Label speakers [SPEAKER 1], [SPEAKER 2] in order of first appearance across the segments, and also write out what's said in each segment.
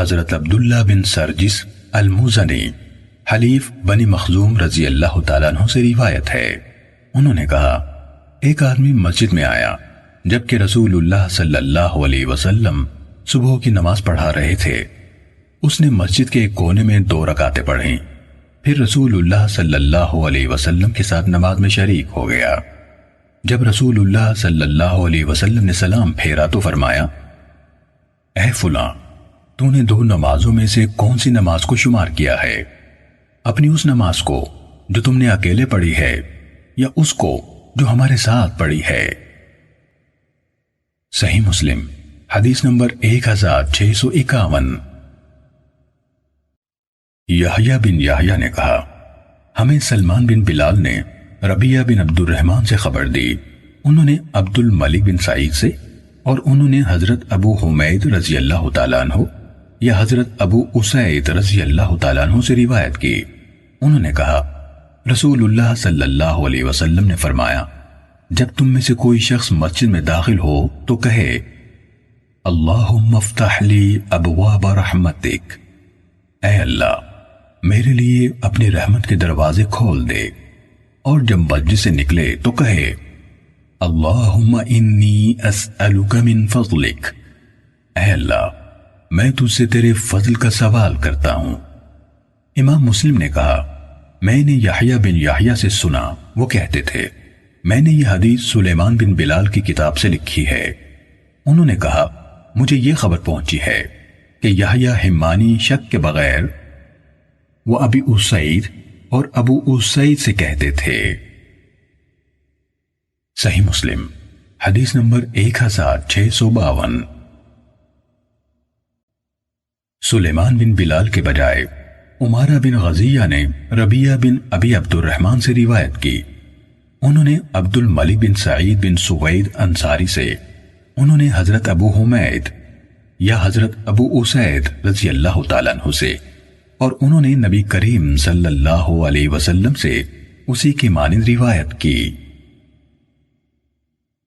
[SPEAKER 1] حضرت عبداللہ بن سرجس المزنی حلیف بنی مخزوم رضی اللہ تعالیٰ عنہ سے روایت ہے، انہوں نے کہا ایک آدمی مسجد میں آیا جبکہ رسول اللہ صلی اللہ علیہ وسلم صبح کی نماز پڑھا رہے تھے۔ اس نے مسجد کے ایک کونے میں 2 رکعتیں پڑھیں، پھر رسول اللہ صلی اللہ علیہ وسلم کے ساتھ نماز میں شریک ہو گیا۔ جب رسول اللہ صلی اللہ علیہ وسلم نے سلام پھیرا تو فرمایا، اے فلاں، تو نے 2 نمازوں میں سے کون سی نماز کو شمار کیا ہے؟ اپنی اس نماز کو جو تم نے اکیلے پڑھی ہے یا اس کو جو ہمارے ساتھ پڑھی ہے؟ صحیح مسلم حدیث نمبر 1651۔ یحییٰ بن یحییٰ نے کہا ہمیں سلمان بن بلال نے ربیعہ بن عبد الرحمن سے خبر دی، انہوں نے عبد الملک بن سعید سے، اور انہوں نے حضرت ابو حمید رضی اللہ تعالیٰ عنہ یا حضرت ابو اسید رضی اللہ تعالیٰ عنہ سے روایت کی۔ انہوں نے کہا رسول اللہ صلی اللہ علیہ وسلم نے فرمایا، جب تم میں سے کوئی شخص مسجد میں داخل ہو تو کہے اللہم افتح لی ابواب رحمتک، اے اللہ میرے لیے اپنی رحمت کے دروازے کھول دے، اور جب مسجد سے نکلے تو کہے اللہم انی اسألک من فضلک، اے اللہ میں تجھ سے تیرے فضل کا سوال کرتا ہوں۔ امام مسلم نے کہا میں نے یحییٰ بن یحییٰ سے سنا، وہ کہتے تھے میں نے یہ حدیث سلیمان بن بلال کی کتاب سے لکھی ہے۔ انہوں نے کہا مجھے یہ خبر پہنچی ہے کہ یحییٰ حمانی شک کے بغیر وہ ابی اسید اور ابو اسید سے کہتے تھے۔ صحیح مسلم حدیث نمبر 1652۔ سلیمان بن بلال کے بجائے عمارہ بن غزیہ نے ربیعہ بن ابی عبد الرحمن سے روایت کی، انہوں نے عبد الملک بن سعید بن سوید انصاری سے، انہوں نے حضرت ابو حمید یا حضرت ابو اسید رضی اللہ تعالیٰ عنہ سے، اور انہوں نے نبی کریم صلی اللہ علیہ وسلم سے اسی کی مانند روایت کی۔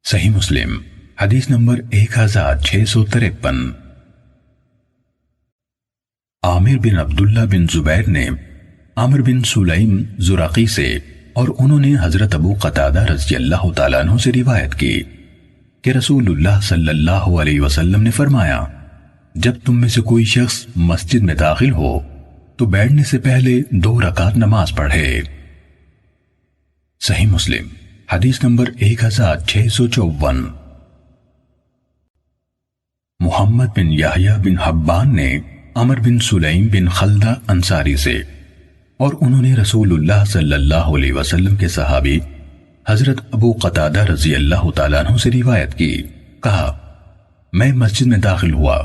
[SPEAKER 1] صحیح مسلم حدیث نمبر 1653۔ عامر بن عبداللہ بن زبیر نے عامر بن سلیم زرقی سے، اور انہوں نے حضرت ابو قتادہ رضی اللہ تعالیٰ عنہ سے روایت کی کہ رسول اللہ صلی اللہ علیہ وسلم نے فرمایا، جب تم میں سے کوئی شخص مسجد میں داخل ہو تو بیٹھنے سے پہلے 2 رکعت نماز پڑھے۔ صحیح مسلم حدیث نمبر 1654۔ محمد بن یحییٰ بن حبان نے عمر بن سلیم بن خلدہ انصاری سے، اور انہوں نے رسول اللہ صلی اللہ علیہ وسلم کے صحابی حضرت ابو قتادہ رضی اللہ تعالیٰ عنہ سے روایت کی، کہا میں مسجد میں داخل ہوا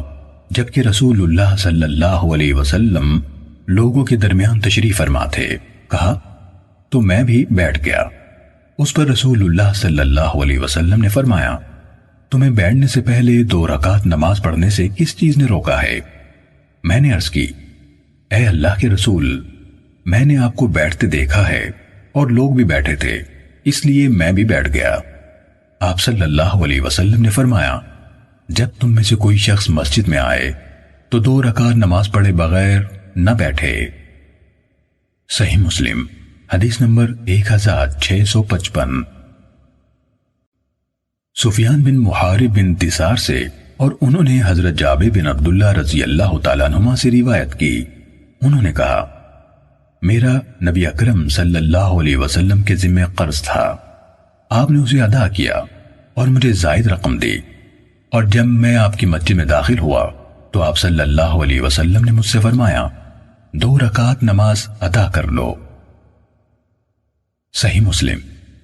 [SPEAKER 1] جبکہ رسول اللہ صلی اللہ علیہ وسلم لوگوں کے درمیان تشریف فرما تھے، کہا تو میں بھی بیٹھ گیا۔ اس پر رسول اللہ صلی اللہ علیہ وسلم نے فرمایا، تمہیں بیٹھنے سے پہلے 2 رکعت نماز پڑھنے سے کس چیز نے روکا ہے؟ میں نے عرض کی اے اللہ کے رسول، میں نے آپ کو بیٹھتے دیکھا ہے اور لوگ بھی بیٹھے تھے، اس لیے میں بھی بیٹھ گیا۔ آپ صلی اللہ علیہ وسلم نے فرمایا، جب تم میں سے کوئی شخص مسجد میں آئے تو 2 رکعت نماز پڑھے بغیر نہ بیٹھے۔ صحیح مسلم حدیث نمبر 1655۔ سفیان بن محارب بن دثار سے، اور انہوں نے حضرت جابر بن عبداللہ رضی اللہ تعالیٰ عنہما سے روایت کی، انہوں نے کہا میرا نبی اکرم صلی اللہ علیہ وسلم کے ذمہ قرض تھا، آپ نے اسے ادا کیا اور مجھے زائد رقم دی، اور جب میں آپ کی مسجد میں داخل ہوا تو آپ صلی اللہ علیہ وسلم نے مجھ سے فرمایا 2 رکعت نماز ادا کر لو۔ صحیح مسلم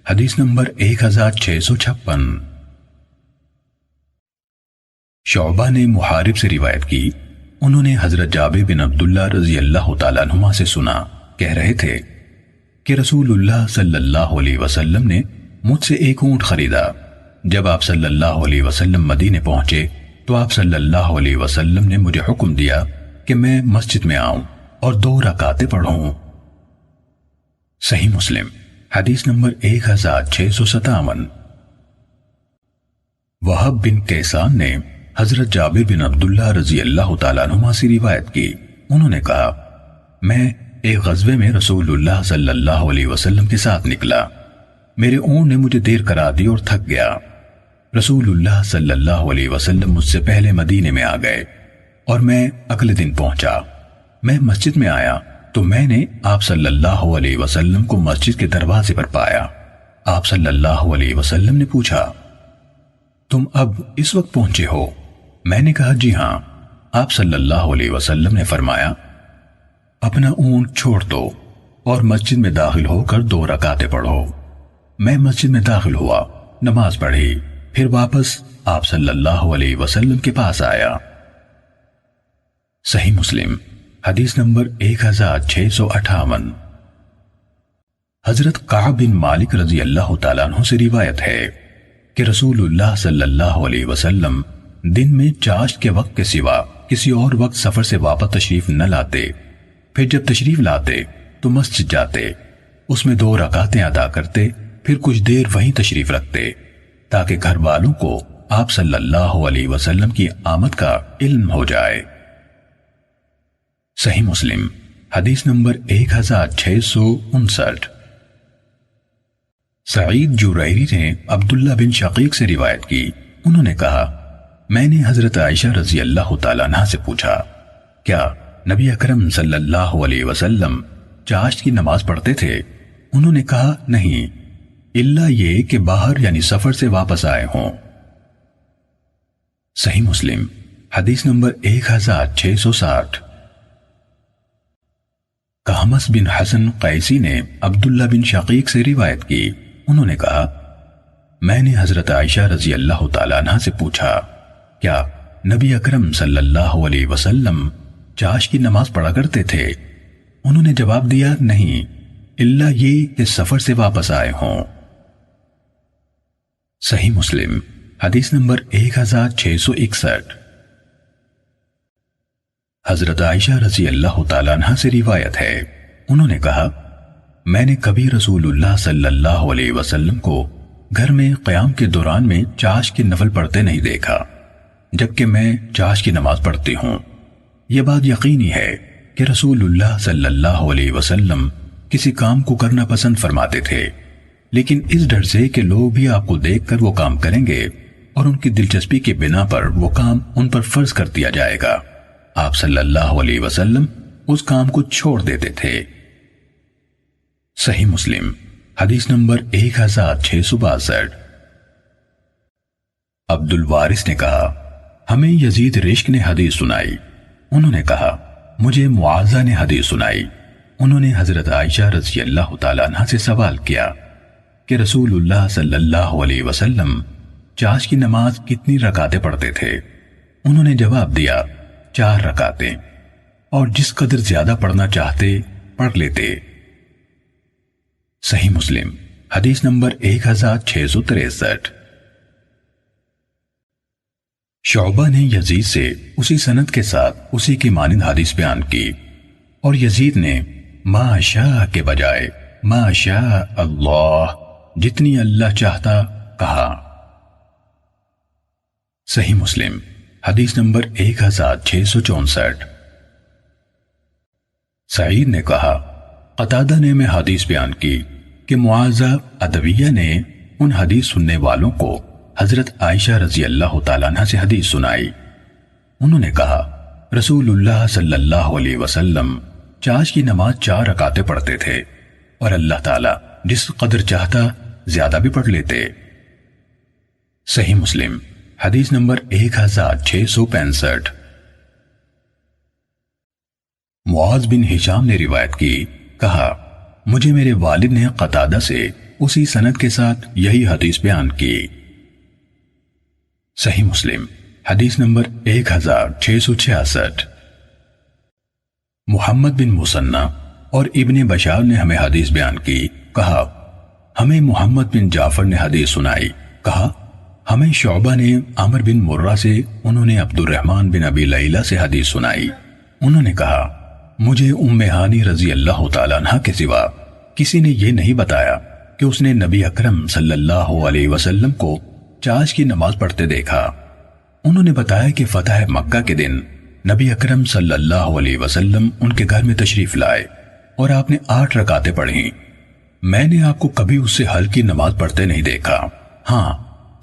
[SPEAKER 1] حدیث نمبر 1656۔ شعبہ نے محارب سے روایت کی، انہوں نے حضرت جابر بن عبداللہ رضی اللہ تعالیٰ عنہما سے سنا، کہہ رہے تھے کہ رسول اللہ صلی اللہ علیہ وسلم نے مجھ سے ایک اونٹ خریدا۔ جب آپ صلی اللہ علیہ وسلم مدینے پہنچے تو آپ صلی اللہ علیہ وسلم نے مجھے حکم دیا کہ میں مسجد میں آؤں اور 2 رکعتیں پڑھوں۔ صحیح مسلم حدیث نمبر 1657۔ وہب بن کیسان نے حضرت جابر بن عبداللہ رضی اللہ تعالیٰ عنہما سے روایت کی، انہوں نے کہا میں ایک غزوے میں رسول اللہ صلی اللہ علیہ وسلم کے ساتھ نکلا، میرے اونٹ نے مجھے دیر کرا دی اور تھک گیا۔ رسول اللہ صلی اللہ علیہ وسلم مجھ سے پہلے مدینے میں آ گئے اور میں اگلے دن پہنچا۔ میں مسجد میں آیا تو میں نے آپ صلی اللہ علیہ وسلم کو مسجد کے دروازے پر پایا۔ آپ صلی اللہ علیہ وسلم نے پوچھا تم اب اس وقت پہنچے ہو؟ میں نے کہا جی ہاں۔ آپ صلی اللہ علیہ وسلم نے فرمایا اپنا اونٹ چھوڑ دو اور مسجد میں داخل ہو کر 2 رکعتیں پڑھو۔ میں مسجد میں داخل ہوا، نماز پڑھی، پھر واپس آپ صلی اللہ علیہ وسلم کے پاس آیا۔ صحیح مسلم حدیث نمبر 1658۔ حضرت کعب بن مالک رضی اللہ تعالیٰ عنہ سے روایت ہے کہ رسول اللہ صلی اللہ علیہ وسلم دن میں چاشت کے وقت کے سوا کسی اور وقت سفر سے واپس تشریف نہ لاتے، پھر جب تشریف لاتے تو مسجد جاتے، اس میں 2 رکعتیں ادا کرتے، پھر کچھ دیر وہیں تشریف رکھتے تاکہ گھر والوں کو آپ صلی اللہ علیہ وسلم کی آمد کا علم ہو جائے۔ صحیح مسلم حدیث نمبر 1659۔ سعید جوریری نے عبداللہ بن شقیق سے روایت کی، انہوں نے کہا میں نے حضرت عائشہ رضی اللہ تعالیٰ عنہ سے پوچھا کیا نبی اکرم صلی اللہ علیہ وسلم چاشت کی نماز پڑھتے تھے؟ انہوں نے کہا نہیں، الا یہ کہ باہر یعنی سفر سے واپس آئے ہوں۔ صحیح مسلم حدیث نمبر 1660۔ قحمس بن حسن قیسی نے عبداللہ بن شقیق سے روایت کی، انہوں نے کہا میں نے حضرت عائشہ رضی اللہ تعالیٰ عنہ سے پوچھا کیا نبی اکرم صلی اللہ علیہ وسلم چاشت کی نماز پڑھا کرتے تھے؟ انہوں نے جواب دیا نہیں، الا یہ کہ سفر سے واپس آئے ہوں۔ صحیح مسلم حدیث نمبر 1661۔ حضرت عائشہ رضی اللہ تعالیٰ عنہ سے روایت ہے، انہوں نے کہا میں نے کبھی رسول اللہ صلی اللہ علیہ وسلم کو گھر میں قیام کے دوران میں چاشت کے نفل پڑھتے نہیں دیکھا، جبکہ میں چاشت کی نماز پڑھتی ہوں۔ یہ بات یقینی ہے کہ رسول اللہ صلی اللہ علیہ وسلم کسی کام کو کرنا پسند فرماتے تھے، لیکن اس ڈر سے کہ لوگ بھی آپ کو دیکھ کر وہ کام کریں گے اور ان کی دلچسپی کے بنا پر وہ کام ان پر فرض کر دیا جائے گا، آپ صلی اللہ علیہ وسلم اس کام کو چھوڑ دیتے تھے۔ صحیح مسلم حدیث نمبر 1662۔ عبد الوارث نے کہا ہمیں یزید رشک نے حدیث سنائی، انہوں نے کہا مجھے معاذہ نے حدیث سنائی، انہوں نے حضرت عائشہ رضی اللہ تعالیٰ عنہ سے سوال کیا کہ رسول اللہ صلی اللہ علیہ وسلم چاشت کی نماز کتنی رکعتیں پڑھتے تھے؟ انہوں نے جواب دیا 4 رکعتیں، اور جس قدر زیادہ پڑھنا چاہتے پڑھ لیتے۔ صحیح مسلم حدیث نمبر 1663۔ شعبہ نے یزید سے اسی سند کے ساتھ اسی کی مانند حدیث بیان کی، اور یزید نے ما شاء کے بجائے ما شاء اللہ، جتنی اللہ چاہتا کہا۔ صحیح مسلم حدیث نمبر 1664۔ سعید نے کہا قتادہ نے میں حدیث بیان کی کہ معاذہ ادویہ نے ان حدیث سننے والوں کو حضرت عائشہ رضی اللہ تعالیٰ عنہ سے حدیث سنائی۔ انہوں نے کہا رسول اللہ صلی اللہ علیہ وسلم چاشت کی نماز 4 رکعتیں پڑھتے تھے، اور اللہ تعالیٰ جس قدر چاہتا زیادہ بھی پڑھ لیتے۔ صحیح مسلم حدیث نمبر 1665۔ معاذ بن ہشام نے روایت کی، کہا مجھے میرے والد نے قتادہ سے اسی سند کے ساتھ یہی حدیث بیان کی۔ صحیح مسلم حدیث نمبر 1666۔ محمد بن مثنى اور ابن بشار نے ہمیں حدیث بیان کی، کہا ہمیں محمد بن جعفر نے حدیث سنائی، کہا ہمیں شعبہ نے عمر بن مرہ سے، انہوں نے عبد الرحمن بن ابی لیلہ سے حدیث سنائی، انہوں نے کہا مجھے ام ہانی رضی اللہ تعالیٰ عنہ کے سوا کسی نے یہ نہیں بتایا کہ اس نے نبی اکرم صلی اللہ علیہ وسلم کو چاشت کی نماز پڑھتے دیکھا۔ انہوں نے بتایا کہ فتح مکہ کے دن نبی اکرم صلی اللہ علیہ وسلم ان کے گھر میں تشریف لائے اور آپ نے 8 رکعتیں پڑھیں۔ میں نے آپ کو کبھی اس سے ہلکی نماز پڑھتے نہیں دیکھا۔ ہاں،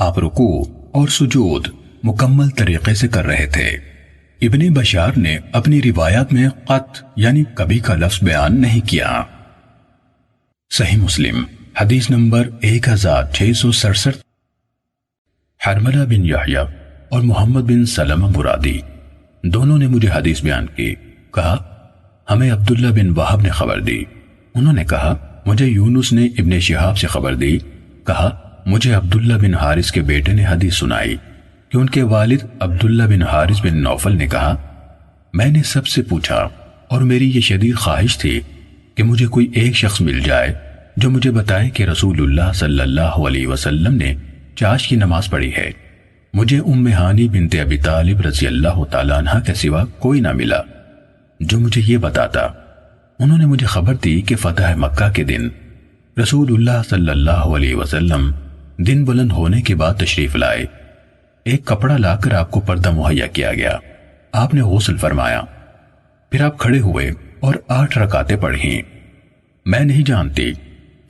[SPEAKER 1] آپ رکوع اور سجود مکمل طریقے سے کر رہے تھے۔ ابن بشار نے اپنی روایات میں قط یعنی کبھی کا لفظ بیان نہیں کیا۔ صحیح مسلم حدیث نمبر 1667۔ حرملہ بن یحییٰ اور محمد بن سلمہ مرادی دونوں نے مجھے حدیث بیان کی۔ کہا ہمیں عبداللہ بن وہب نے خبر دی۔ انہوں نے کہا مجھے یونس نے ابن شہاب سے خبر دی۔ کہا مجھے عبداللہ بن حارث کے بیٹے نے حدیث سنائی کہ ان کے والد عبداللہ بن حارث بن نوفل نے کہا میں نے سب سے پوچھا اور میری یہ شدید خواہش تھی کہ مجھے کوئی ایک شخص مل جائے جو مجھے بتائے کہ رسول اللہ صلی اللہ علیہ وسلم نے چاش کی نماز پڑھی ہے۔ مجھے ام ہانی بنت ابی طالب رضی اللہ تعالیٰ عنہ کے سوا کوئی نہ ملا جو مجھے یہ بتاتا۔ انہوں نے مجھے خبر دی کہ فتح مکہ کے دن رسول اللہ صلی اللہ علیہ وسلم دن بلند ہونے کے بعد تشریف لائے۔ ایک کپڑا لا کر آپ کو پردہ مہیا کیا گیا۔ آپ نے غسل فرمایا، پھر آپ کھڑے ہوئے اور 8 رکعتیں پڑھیں۔ میں نہیں جانتی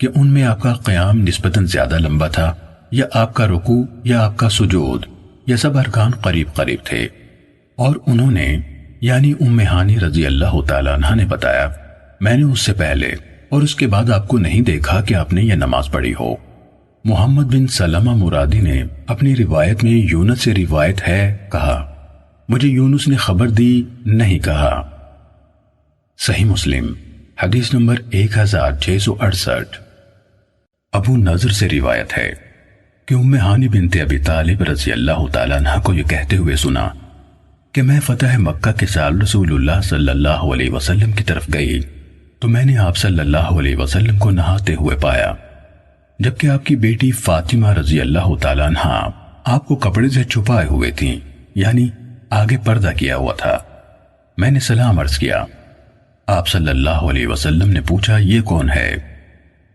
[SPEAKER 1] کہ ان میں آپ کا قیام نسبتاً زیادہ لمبا تھا یا آپ کا رکوع یا آپ کا سجود یا سب ارکان قریب قریب تھے۔ اور انہوں نے یعنی ام ہانی رضی اللہ تعالیٰ عنہ نے بتایا میں نے اس سے پہلے اور اس کے بعد آپ کو نہیں دیکھا کہ آپ نے یہ نماز پڑھی ہو۔ محمد بن سلمہ مرادی نے اپنی روایت میں یونس سے روایت ہے کہا مجھے یونس نے خبر دی نہیں کہا۔ صحیح مسلم حدیث نمبر 1668۔ ابو نضر سے روایت ہے کہ ام ہانی بنت ابی طالب رضی اللہ تعالیٰ عنہ کو یہ کہتے ہوئے سنا کہ میں فتح مکہ کے سال رسول اللہ صلی اللہ علیہ وسلم کی طرف گئی تو میں نے آپ صلی اللہ علیہ وسلم کو نہاتے ہوئے پایا، جبکہ آپ کی بیٹی فاطمہ رضی اللہ تعالیٰ عنہ آپ کو کپڑے سے چھپائے ہوئے تھیں، یعنی آگے پردہ کیا ہوا تھا۔ میں نے سلام عرض کیا۔ آپ صلی اللہ علیہ وسلم نے پوچھا یہ کون ہے؟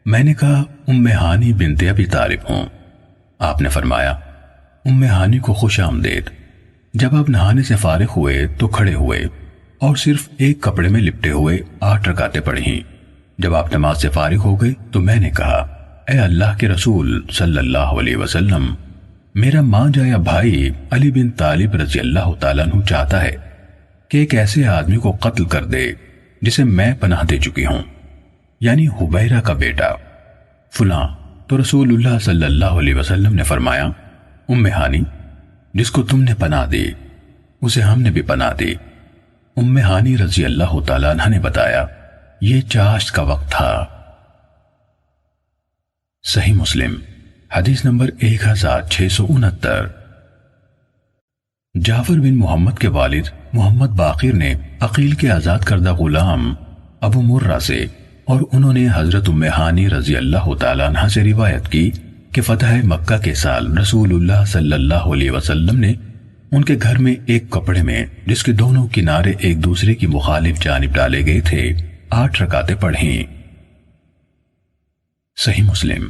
[SPEAKER 1] میں نے کہا ام ہانی بنت ابی طالب ہوں۔ آپ نے فرمایا ام ہانی کو خوش آمدید۔ جب آپ نہانے سے فارغ ہوئے تو کھڑے ہوئے اور صرف ایک کپڑے میں لپٹے ہوئے 8 رکعتیں پڑھیں۔ جب آپ نماز سے فارغ ہو گئے تو میں نے کہا اے اللہ کے رسول صلی اللہ علیہ وسلم، میرا ماں جایا بھائی علی بن طالب رضی اللہ تعالیٰ عنہ چاہتا ہے کہ ایک ایسے آدمی کو قتل کر دے جسے میں پناہ دے چکی ہوں، یعنی حبیرہ کا بیٹا فلاں۔ تو رسول اللہ صلی اللہ علیہ وسلم نے فرمایا ام ہانی جس کو تم نے پناہ دی اسے ہم نے بھی پناہ دی۔ ام ہانی رضی اللہ تعالیٰ عنہ نے بتایا یہ چاشت کا وقت تھا۔ صحیح مسلم حدیث نمبر 1669۔ جعفر بن محمد کے والد محمد باقر نے عقیل کے آزاد کردہ غلام ابو مرہ سے اور انہوں نے حضرت ام ہانی رضی اللہ تعالیٰ عنہ سے روایت کی کہ فتح مکہ کے سال رسول اللہ صلی اللہ علیہ وسلم نے ان کے گھر میں ایک کپڑے میں جس کے دونوں کنارے ایک دوسرے کی مخالف جانب ڈالے گئے تھے 8 رکعتیں پڑھیں۔ صحیح مسلم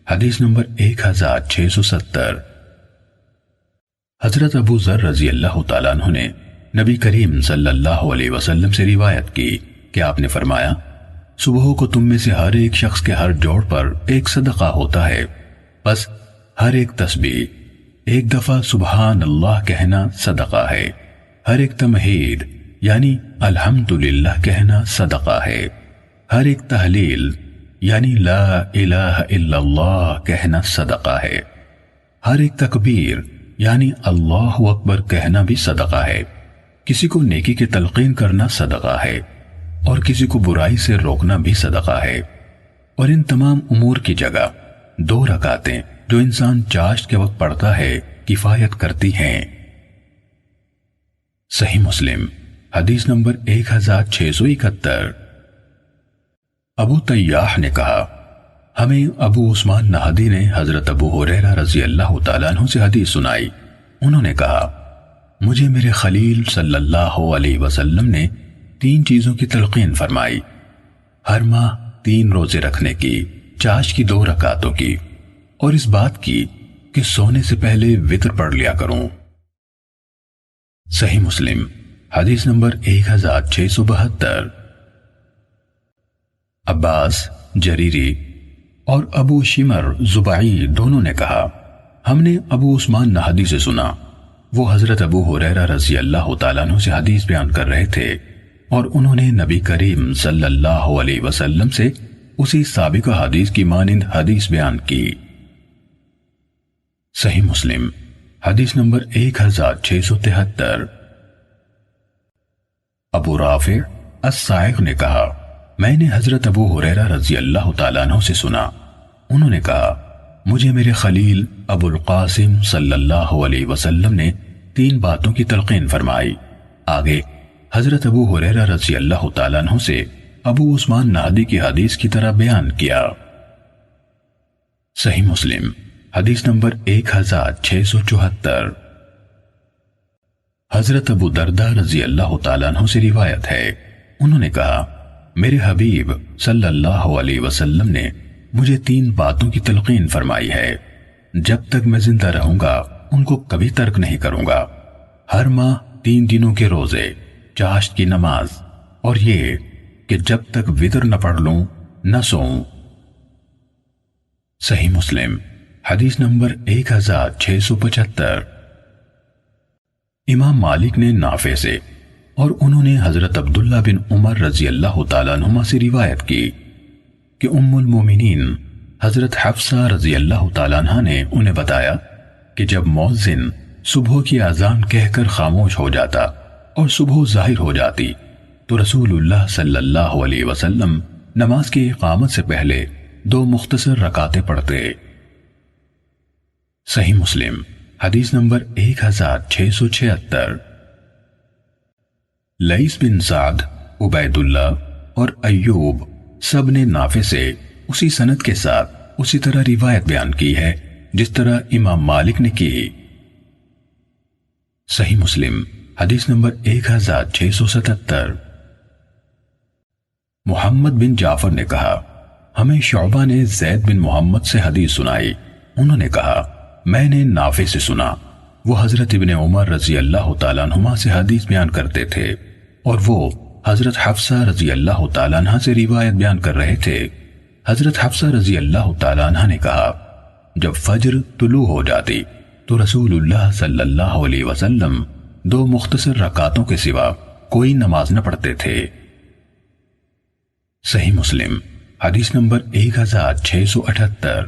[SPEAKER 1] حدیث نمبر 1670۔ حضرت ابو ذر رضی اللہ تعالیٰ عنہ نے نبی کریم صلی اللہ علیہ وسلم سے روایت کی کہ آپ نے فرمایا صبح کو تم میں سے ہر ایک شخص کے ہر جوڑ پر ایک صدقہ ہوتا ہے، بس ہر ایک تسبیح ایک دفعہ سبحان اللہ کہنا صدقہ ہے، ہر ایک تمہید یعنی الحمدللہ کہنا صدقہ ہے، ہر ایک تحلیل یعنی لا الہ الا اللہ کہنا صدقہ ہے، ہر ایک تکبیر یعنی اللہ اکبر کہنا بھی صدقہ ہے، کسی کو نیکی کی تلقین کرنا صدقہ ہے اور کسی کو برائی سے روکنا بھی صدقہ ہے، اور ان تمام امور کی جگہ 2 رکعتیں جو انسان چاشت کے وقت پڑھتا ہے کفایت کرتی ہیں۔ صحیح مسلم حدیث نمبر 1671۔ ابو طیاح نے کہا ہمیں ابو عثمان نہدی نے حضرت ابو ہریرہ رضی اللہ تعالیٰ عنہ سے حدیث سنائی۔ انہوں نے کہا مجھے میرے خلیل صلی اللہ علیہ وسلم نے 3 چیزوں کی تلقین فرمائی، ہر ماہ 3 روزے رکھنے کی، چاشت کی 2 رکعتوں کی، اور اس بات کی کہ سونے سے پہلے وتر پڑھ لیا کروں۔ صحیح مسلم حدیث نمبر 1672۔ عباس جریری اور ابو شمر زبعی دونوں نے کہا، ہم نے ابو عثمان نہدی سے سنا، وہ حضرت ابو ہریرہ رضی اللہ تعالیٰ عنہ سے حدیث بیان کر رہے تھے اور انہوں نے نبی کریم صلی اللہ علیہ وسلم سے اسی سابقہ حدیث کی مانند حدیث بیان کی۔ صحیح مسلم حدیث نمبر 1673۔ ابو رافع الصائغ نے کہا، میں نے حضرت ابو ہریرہ رضی اللہ تعالیٰ عنہ سے سنا، انہوں نے کہا، مجھے میرے خلیل ابو القاسم صلی اللہ علیہ وسلم نے 3 باتوں کی تلقین فرمائی۔ آگے حضرت ابو ہریرہ رضی اللہ تعالیٰ عنہ سے ابو عثمان نہدی کی حدیث کی طرح بیان کیا۔ صحیح مسلم حدیث نمبر 1674۔ حضرت ابو دردہ رضی اللہ تعالیٰ عنہ سے روایت ہے، انہوں نے کہا، میرے حبیب صلی اللہ علیہ وسلم نے مجھے 3 باتوں کی تلقین فرمائی ہے، جب تک میں زندہ رہوں گا ان کو کبھی ترک نہیں کروں گا۔ ہر ماہ 3 دنوں کے روزے، چاشت کی نماز، اور یہ کہ جب تک وتر نہ پڑھ لوں نہ سوؤں۔ صحیح مسلم حدیث نمبر 1675۔ امام مالک نے نافع سے اور انہوں نے حضرت عبداللہ بن عمر رضی اللہ تعالیٰ عنہما سے روایت کی کہ ام المومنین حضرت حفصہ رضی اللہ تعالیٰ عنہ نے انہیں بتایا کہ جب مؤذن صبح کی اذان کہہ کر خاموش ہو جاتا اور صبح ظاہر ہو جاتی تو رسول اللہ صلی اللہ علیہ وسلم نماز کی اقامت سے پہلے 2 مختصر رکعتیں پڑھتے۔ صحیح مسلم حدیث نمبر 1676۔ لیث بن سعد، عبید اللہ اور ایوب سب نے نافع سے اسی سند کے ساتھ اسی طرح روایت بیان کی ہے جس طرح امام مالک نے کی۔ صحیح مسلم حدیث نمبر 1677۔ محمد بن جعفر نے کہا، ہمیں شعبہ نے زید بن محمد سے حدیث سنائی، انہوں نے کہا، میں نے نافع سے سنا، وہ حضرت ابن عمر رضی اللہ تعالیٰ عنہما سے حدیث بیان کرتے تھے اور وہ حضرت حفصہ رضی اللہ تعالیٰ عنہ سے روایت بیان کر رہے تھے۔ حضرت حفصہ رضی اللہ تعالیٰ عنہ نے کہا، جب فجر طلوع ہو جاتی تو رسول اللہ صلی اللہ علیہ وسلم 2 مختصر رکعتوں کے سوا کوئی نماز نہ پڑھتے تھے۔ صحیح مسلم حدیث نمبر 1678۔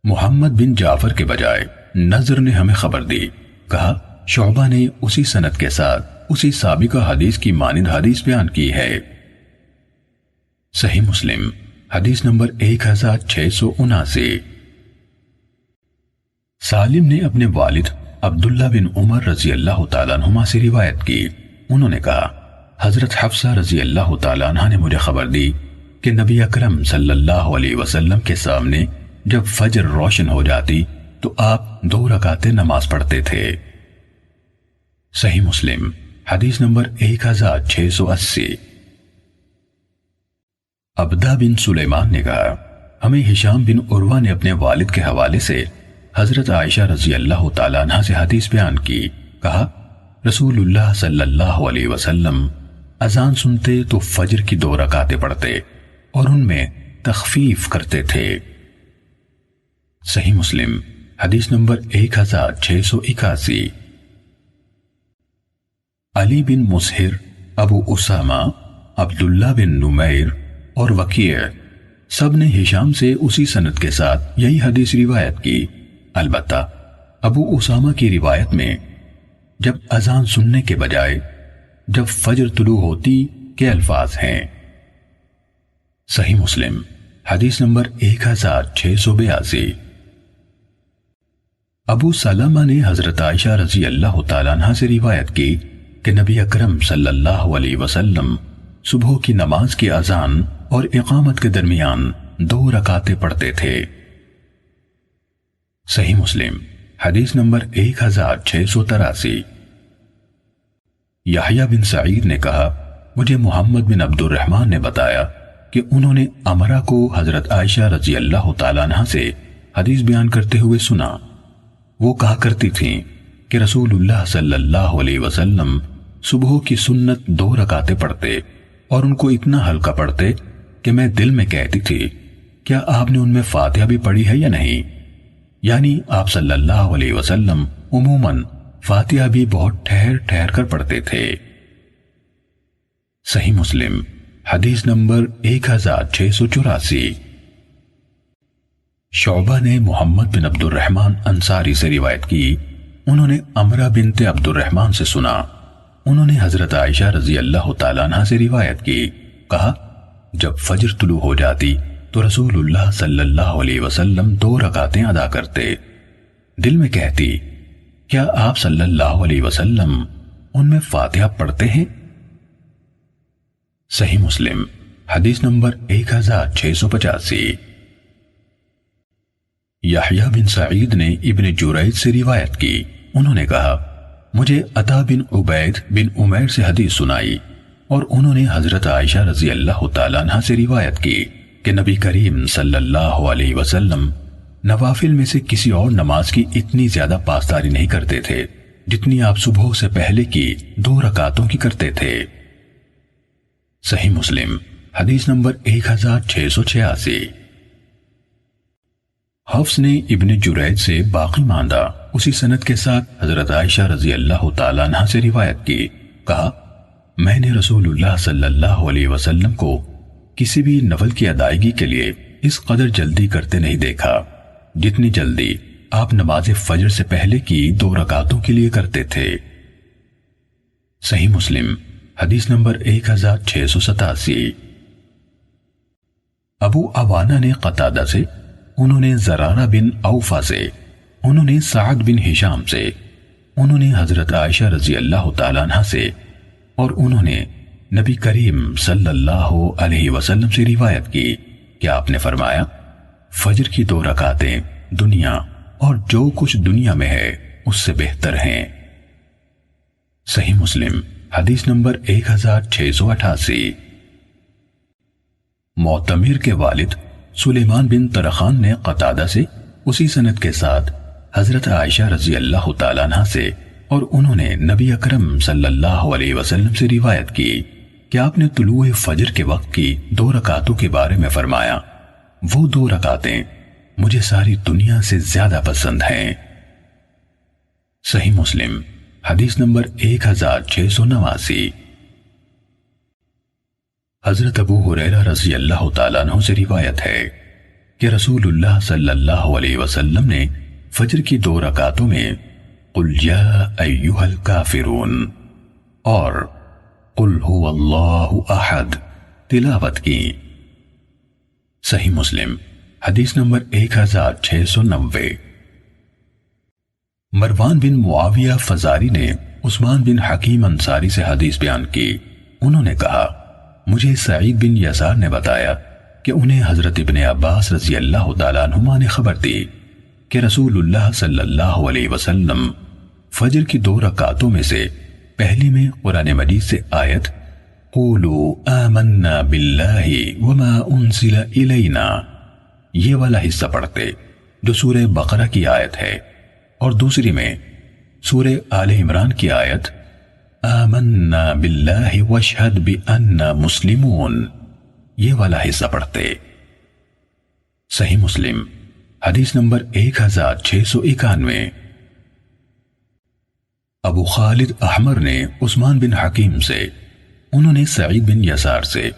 [SPEAKER 1] محمد بن جعفر کے بجائے نضر نے ہمیں خبر دی، کہا شعبہ نے اسی سند کے ساتھ اسی سابقہ حدیث کی مانند حدیث بیان کی ہے۔ صحیح مسلم حدیث نمبر 1679۔ سالم نے اپنے والد عبداللہ بن عمر رضی اللہ تعالیٰ عنہما سے روایت کی، انہوں نے کہا، حضرت حفصہ رضی اللہ تعالیٰ عنہ نے مجھے خبر دی کہ نبی اکرم صلی اللہ علیہ وسلم کے سامنے جب فجر روشن ہو جاتی تو آپ 2 رکعتیں نماز پڑھتے تھے۔ صحیح مسلم حدیث نمبر 1680۔ عبدہ بن سلیمان نے کہا، ہمیں ہشام بن عروہ نے اپنے والد کے حوالے سے حضرت عائشہ رضی اللہ تعالیٰ عنہ سے حدیث بیان کی، کہا رسول اللہ صلی اللہ علیہ وسلم اذان سنتے تو فجر کی 2 رکعتیں پڑھتے اور ان میں تخفیف کرتے تھے۔ صحیح مسلم حدیث نمبر 1681۔ علی بن مسہر، ابو اسامہ، عبداللہ بن نمیر اور وکیع سب نے ہشام سے اسی سند کے ساتھ یہی حدیث روایت کی، البتہ ابو اسامہ کی روایت میں جب اذان سننے کے بجائے جب فجر طلوع ہوتی کے الفاظ ہیں۔ صحیح مسلم حدیث نمبر 1682۔ ابو سلمہ نے حضرت عائشہ رضی اللہ تعالیٰ عنہ سے روایت کی کہ نبی اکرم صلی اللہ علیہ وسلم صبح کی نماز کی اذان اور اقامت کے درمیان 2 رکعتیں پڑھتے تھے۔ صحیح مسلم حدیث نمبر 1683۔ یحییٰ بن سعید نے کہا، مجھے محمد بن عبد الرحمن نے بتایا کہ انہوں نے امرہ کو حضرت عائشہ رضی اللہ تعالیٰ عنہ سے حدیث بیان کرتے ہوئے سنا۔ وہ کہا کرتی تھیں، کہ رسول اللہ صلی اللہ علیہ وسلم صبح کی سنت 2 رکعتیں پڑھتے اور ان کو اتنا ہلکا پڑھتے کہ میں دل میں کہتی تھی کیا آپ نے ان میں فاتحہ بھی پڑھی ہے یا نہیں؟ یعنی آپ صلی اللہ علیہ وسلم عموماً فاتحہ بھی بہت ٹھہر ٹھہر کر پڑھتے تھے۔ صحیح مسلم حدیث نمبر 1684۔ شعبہ نے محمد بن عبد الرحمن انصاری سے روایت کی، انہوں نے عمرہ بنت عبد الرحمن سے سنا، انہوں نے حضرت عائشہ رضی اللہ تعالیٰ عنہ سے روایت کی، کہا جب فجر طلوع ہو جاتی تو رسول اللہ صلی اللہ علیہ وسلم 2 رکعتیں ادا کرتے، دل میں کہتی کیا آپ صلی اللہ علیہ وسلم ان میں فاتحہ پڑھتے ہیں؟ صحیح مسلم حدیث نمبر 1685۔ یحییٰ بن سعید نے ابن جریج سے روایت کی، انہوں نے کہا مجھے عطا بن عبید بن عمیر سے حدیث سنائی اور انہوں نے حضرت عائشہ رضی اللہ تعالیٰ عنہ سے روایت کی کہ نبی کریم صلی اللہ علیہ وسلم نوافل میں سے کسی اور نماز کی اتنی زیادہ پاسداری نہیں کرتے تھے جتنی آپ صبح سے پہلے کی 2 رکعتوں کی کرتے تھے۔ صحیح مسلم حدیث نمبر 1686۔ حفص نے ابن جریج سے باقی ماندہ اسی سند کے ساتھ حضرت عائشہ رضی اللہ تعالیٰ عنہ سے روایت کی، کہا میں نے رسول اللہ صلی اللہ علیہ وسلم کو کسی بھی نفل کی ادائیگی کے لیے اس قدر جلدی کرتے نہیں دیکھا جتنی جلدی آپ نماز فجر سے پہلے کی 2 رکعتوں کے لیے کرتے تھے۔ صحیح مسلم حدیث نمبر 1687۔ ابو عوانہ نے قتادہ سے، انہوں نے زرارہ بن اوفا سے، انہوں نے سعد بن ہشام سے، انہوں نے حضرت عائشہ رضی اللہ تعالیٰ عنہ سے اور انہوں نے نبی کریم صلی اللہ علیہ وسلم سے روایت کی کہ آپ نے فرمایا فجر کی 2 رکعتیں دنیا اور جو کچھ دنیا میں ہے اس سے بہتر ہیں۔ صحیح مسلم حدیث نمبر 1688۔ معتمر کے والد سلیمان بن طرخان نے قتادہ سے اسی سند کے ساتھ حضرت عائشہ رضی اللہ تعالیٰ عنہ سے اور انہوں نے نبی اکرم صلی اللہ علیہ وسلم سے روایت کی کہ آپ نے طلوع فجر کے وقت کی 2 رکعتوں کے بارے میں فرمایا وہ 2 رکعتیں مجھے ساری دنیا سے زیادہ پسند ہیں۔ صحیح مسلم حدیث نمبر 1689۔ حضرت ابو ہریرہ رضی اللہ تعالیٰ عنہ سے روایت ہے کہ رسول اللہ صلی اللہ علیہ وسلم نے فجر کی 2 رکعتوں میں قل یا ایہا الکافرون اور قل هو اللہ احد تلاوت کی۔ صحیح مسلم حدیث نمبر 1690۔ مروان بن معاویہ فزاری نے عثمان بن حکیم انصاری سے حدیث بیان کی، انہوں نے کہا مجھے سعید بن یسار نے بتایا کہ انہیں حضرت ابن عباس رضی اللہ تعالیٰ عنہما نے خبر دی کہ رسول اللہ صلی اللہ علیہ وسلم فجر کی 2 رکعتوں میں سے پہلی میں قرآن مجید سے آیت قولوا آمنا باللہ وما انزل الینا یہ والا حصہ پڑھتے جو سورہ بقرہ کی آیت ہے، اور دوسری میں سورہ آل عمران کی آیت آمنا باللہ واشہد بأننا مسلمون یہ والا حصہ پڑھتے۔ صحیح مسلم حدیث نمبر 1691۔ ابو خالد احمر نے عثمان بن حکیم سے، انہوں نے سعید بن یسار سے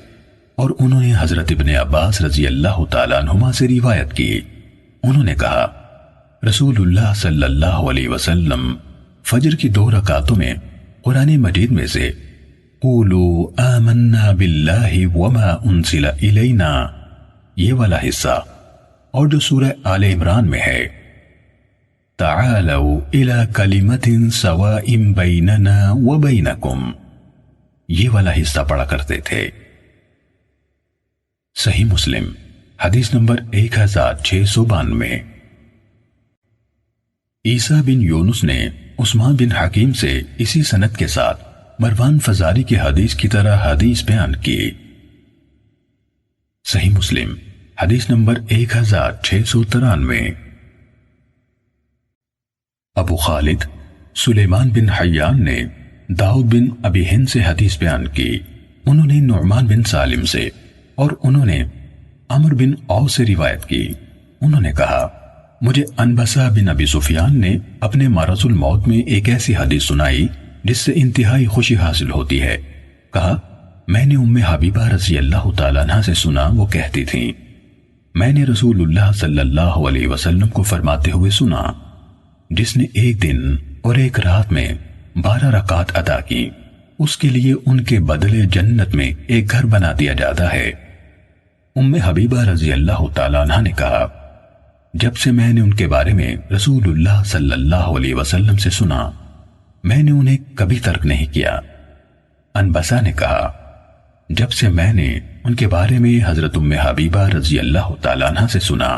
[SPEAKER 1] اور انہوں نے حضرت ابن عباس رضی اللہ تعالیٰ عنہما سے روایت کی، انہوں نے کہا رسول اللہ صلی اللہ علیہ وسلم فجر کی 2 رکعتوں میں قرآن مجید میں سے قولوا آمنا باللہ وما انزل الینا یہ والا حصہ اور جو سورہ آل عمران میں ہے تعالوا الی کلمۃ سواء بیننا وبینکم یہ والا حصہ پڑھا کرتے تھے۔ صحیح مسلم حدیث نمبر 1692۔ عیسیٰ بن یونس نے عثمان بن حکیم سے اسی سند کے ساتھ مروان فزاری کی حدیث کی طرح حدیث بیان کی۔ صحیح مسلم حدیث نمبر 1693۔ ابو خالد سلیمان بن حیان نے داؤد بن ابی ہند سے حدیث بیان کی، انہوں نے نعمان بن سالم سے اور انہوں نے عمر بن اوس سے روایت کی، انہوں نے کہا مجھے انبسہ بن ابی سفیان نے اپنے مرض الموت میں ایک ایسی حدیث سنائی جس سے انتہائی خوشی حاصل ہوتی ہے۔ کہا میں نے ام حبیبہ رضی اللہ تعالیٰ عنہ سے سنا، وہ کہتی تھیں میں نے رسول اللہ صلی اللہ علیہ وسلم کو فرماتے ہوئے سنا، جس نے ایک دن اور ایک رات میں 12 رکعت ادا کی اس کے لیے ان کے بدلے جنت میں ایک گھر بنا دیا جاتا ہے۔ ام حبیبہ رضی اللہ تعالیٰ عنہ نے کہا جب سے میں نے ان کے بارے میں رسول اللہ صلی اللہ علیہ وسلم سے سنا میں نے انہیں کبھی ترک نہیں کیا۔ انبسہ نے کہا جب سے میں نے ان کے بارے میں حضرت ام حبیبہ رضی اللہ تعالیٰ عنہ سے سنا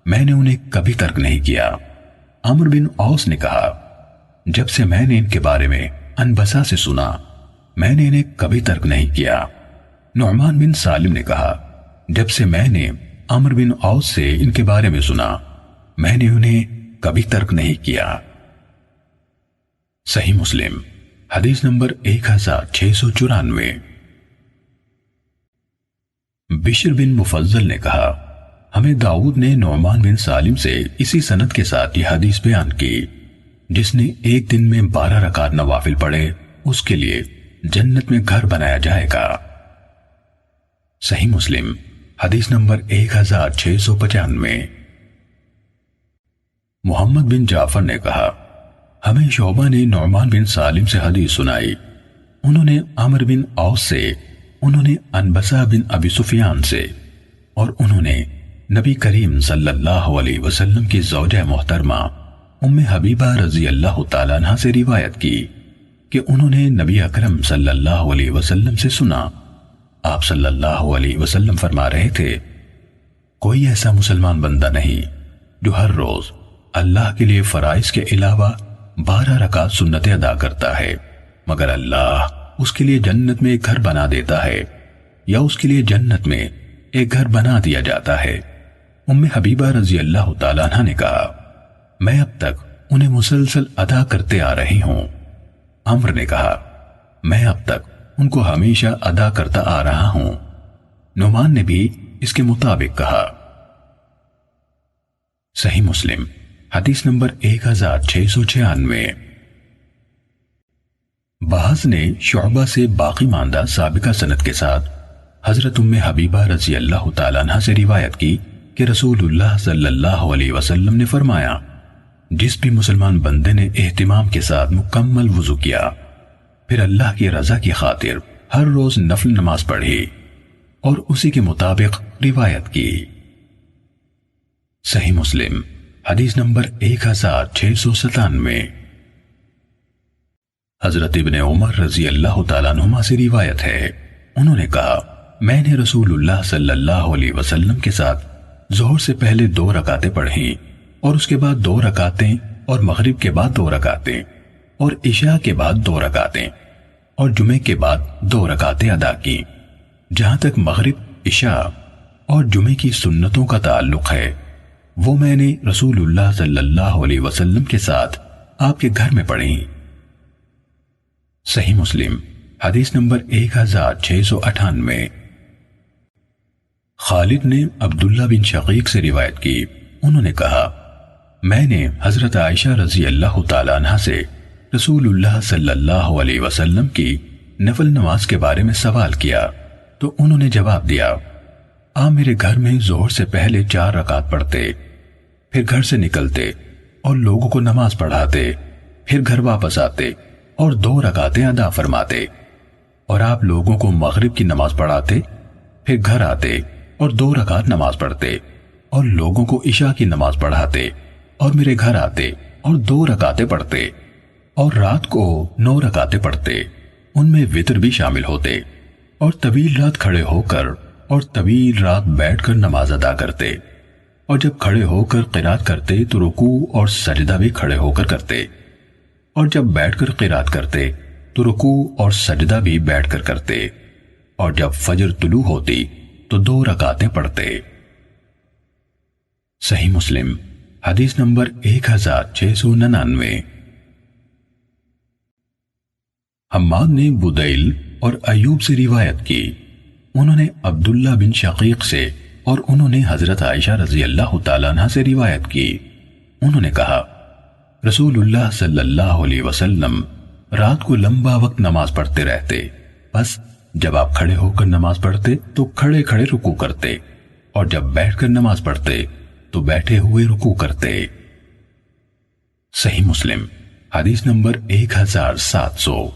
[SPEAKER 1] میں نے انہیں کبھی ترک نہیں کیا۔ عمر بن اوس نے کہا جب سے میں نے ان کے بارے میں انبسہ سے سنا میں نے انہیں کبھی ترک نہیں کیا۔ نعمان بن سالم نے کہا جب سے میں نے عمر بن اوس سے ان کے بارے میں سنا میں نے انہیں کبھی ترک نہیں کیا۔ صحیح مسلم حدیث نمبر 1694۔ بشر بن مفضل نے کہا ہمیں داؤد نے نعمان بن سالم سے اسی سند کے ساتھ یہ حدیث بیان کی، جس نے ایک دن میں 12 رکعت نوافل پڑھے اس کے لیے جنت میں گھر بنایا جائے گا۔ صحیح مسلم حدیث نمبر 1695۔ محمد بن جعفر نے کہا ہمیں شعبہ نے نعمان بن سالم سے حدیث سنائی، انہوں نے عمر بن اوس سے، انہوں نے انبسہ بن ابی سفیان سے اور انہوں نے نبی کریم صلی اللہ علیہ وسلم کی زوجہ محترمہ ام حبیبہ رضی اللہ تعالیٰ عنہ سے روایت کی کہ انہوں نے نبی اکرم صلی اللہ علیہ وسلم سے سنا، آپ صلی اللہ علیہ وسلم فرما رہے تھے کوئی ایسا مسلمان بندہ نہیں جو ہر روز اللہ کے لیے فرائض کے علاوہ 12 رکعت سنتیں ادا کرتا ہے مگر اللہ اس کے لیے جنت میں ایک گھر بنا دیتا ہے یا اس کے لیے جنت میں ایک گھر بنا دیا جاتا ہے۔ ام حبیبہ رضی اللہ تعالیٰ عنہ نے کہا میں اب تک انہیں مسلسل ادا کرتے آ رہی ہوں۔ عمر نے کہا میں اب تک ان کو ہمیشہ ادا کرتا آ رہا ہوں۔ نعمان نے بھی اس کے مطابق کہا۔ صحیح مسلم حدیث نمبر 1696۔ بحث نے شعبہ سے باقی ماندہ سابقہ سند کے ساتھ حضرت ام حبیبہ رضی اللہ تعالیٰ عنہ سے روایت کی کہ رسول اللہ صلی اللہ علیہ وسلم نے فرمایا جس بھی مسلمان بندے نے اہتمام کے ساتھ مکمل وضو کیا پھر اللہ کی رضا کی خاطر ہر روز نفل نماز پڑھی اور اسی کے مطابق روایت کی۔ صحیح مسلم حدیث نمبر 1697۔ حضرت ابن عمر رضی اللہ تعالیٰ عنہما سے روایت ہے، انہوں نے کہا میں نے رسول اللہ صلی اللہ علیہ وسلم کے ساتھ ظہر سے پہلے 2 رکعتیں پڑھیں اور اس کے بعد 2 رکعتیں اور مغرب کے بعد 2 رکعتیں اور عشاء کے بعد 2 رکعتیں اور جمعے کے بعد 2 رکعتیں ادا کی۔ جہاں تک مغرب، عشاء اور جمعے کی سنتوں کا تعلق ہے وہ میں نے رسول اللہ صلی اللہ علیہ وسلم کے ساتھ آپ کے گھر میں پڑھی۔ صحیح مسلم حدیث نمبر 1698۔ خالد نے عبداللہ بن شقیق سے روایت کی، انہوں نے کہا میں نے حضرت عائشہ رضی اللہ تعالیٰ عنہ سے رسول اللہ صلی اللہ علیہ وسلم کی نفل نماز کے بارے میں سوال کیا تو انہوں نے جواب دیا آپ میرے گھر میں ظہر سے پہلے 4 رکعت پڑھتے، پھر گھر سے نکلتے اور لوگوں کو نماز پڑھاتے، پھر گھر واپس آتے اور 2 رکعتیں ادا فرماتے، اور آپ لوگوں کو مغرب کی نماز پڑھاتے، پھر گھر آتے اور 2 رکعت نماز پڑھتے اور لوگوں کو عشاء کی نماز پڑھاتے اور میرے گھر آتے اور 2 رکعتیں پڑھتے اور رات کو 9 رکعتیں پڑھتے، ان میں وتر بھی شامل ہوتے اور طویل رات کھڑے ہو کر اور طویل رات بیٹھ کر نماز ادا کرتے، اور جب کھڑے ہو کر قرات کرتے تو رکوع اور سجدہ بھی کھڑے ہو کر کرتے، اور جب بیٹھ کر قرات کرتے تو رکوع اور سجدہ بھی بیٹھ کر کرتے، اور جب فجر طلوع ہوتی تو 2 رکعتیں پڑھتے۔ صحیح مسلم حدیث نمبر 1699۔ حماد نے بدیل اور ایوب سے روایت کی، انہوں نے عبداللہ بن شقیق سے اور انہوں نے حضرت عائشہ رضی اللہ تعالیٰ عنہ سے روایت کی، انہوں نے کہا رسول اللہ صلی اللہ علیہ وسلم رات کو لمبا وقت نماز پڑھتے رہتے، بس جب آپ کھڑے ہو کر نماز پڑھتے تو کھڑے کھڑے رکوع کرتے، اور جب بیٹھ کر نماز پڑھتے تو بیٹھے ہوئے رکوع کرتے۔ صحیح مسلم حدیث نمبر 1700۔